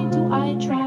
Why do I try?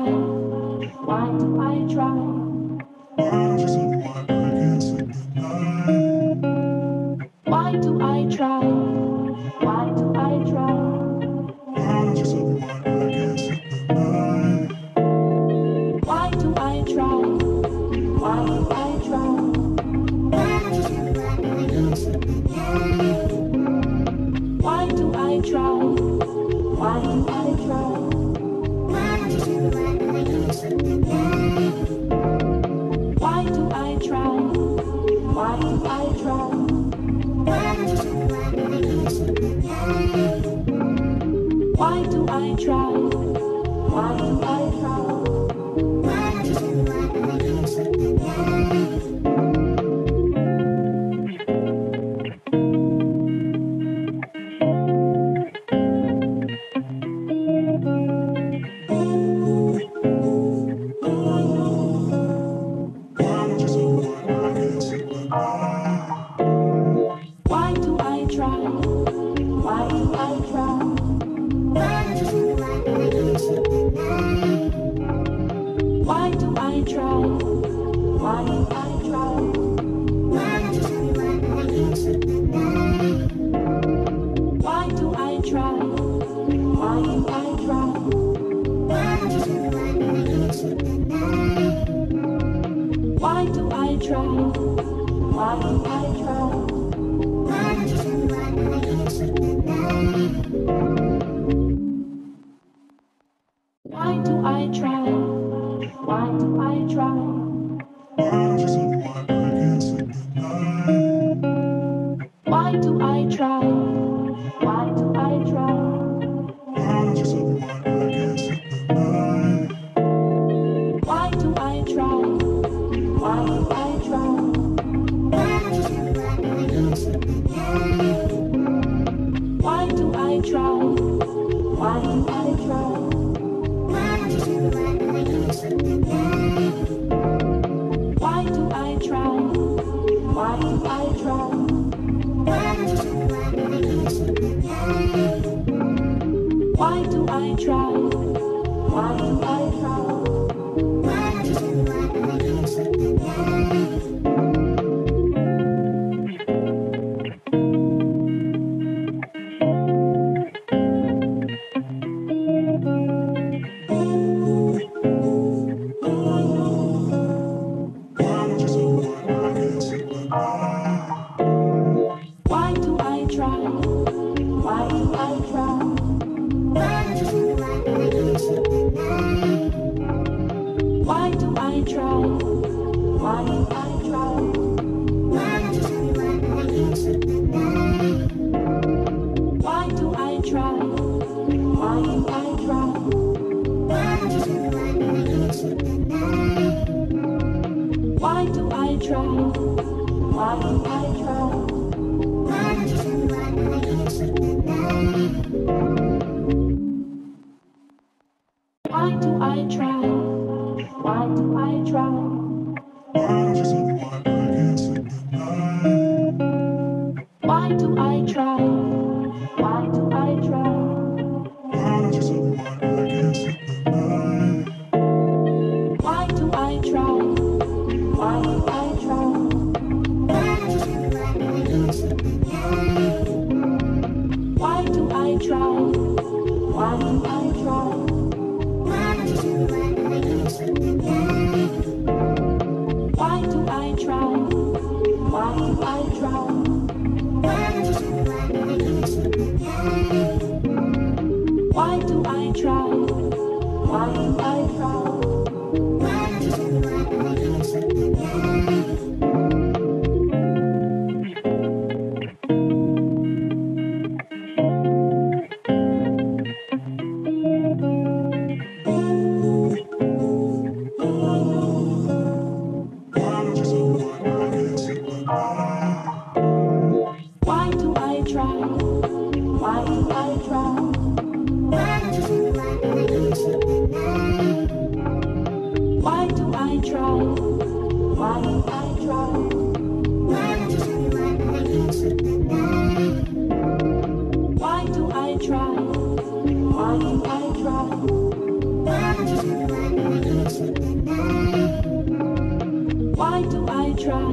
try?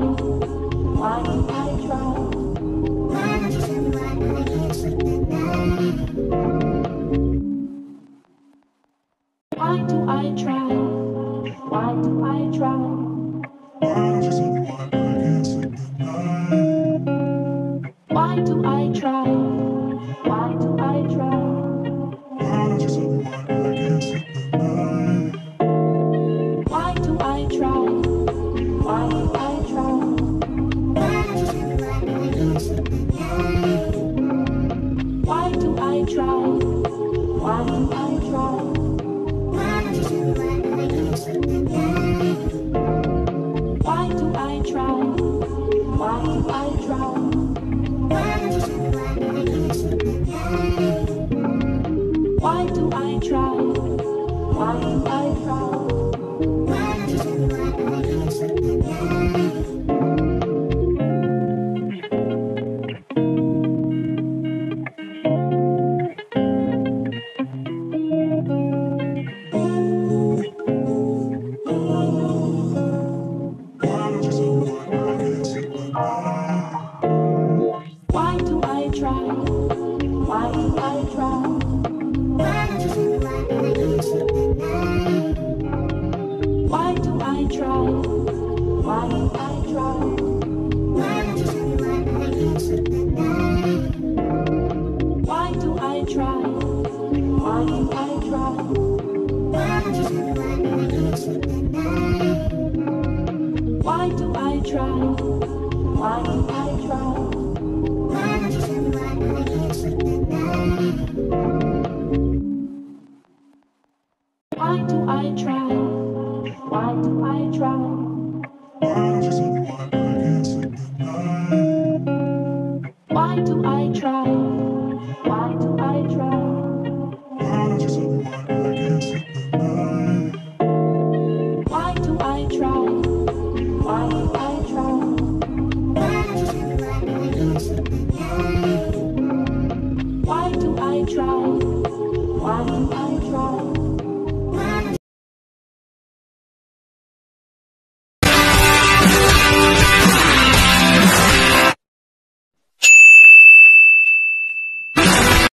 Why do I try? Why don't you tell me why I can't sleep at night? Why do I try? Why do I try? Why don't you tell me why I can't sleep at night? Why do I try? Why do I try? Why don't you tell me why I can't sleep at night? Why do I try? Why do I try? Why don't you tell me why I can't sleep at night? Why do I try? Why do I try? Why don't you tell me why I can't sleep at night? Why do I try? Why do I try? Why don't you tell me why I can't sleep at night? Why do I try? Why do I try? Why don't you tell me why I can't sleep at night? Why do I try? Why do I try? Why don't you tell me why I can't sleep at night? Why do I try? Why do I try? Why don't you tell me why I can't sleep at night? Why do I try? Why do I try? Why don't you tell me why I can't sleep at night? Why do I try? Why do I try? Why don't you tell me why I can't sleep at night? Why do I try? Why do I try? Why don't you tell me why I can't sleep at night? Why do I try? Why do I try?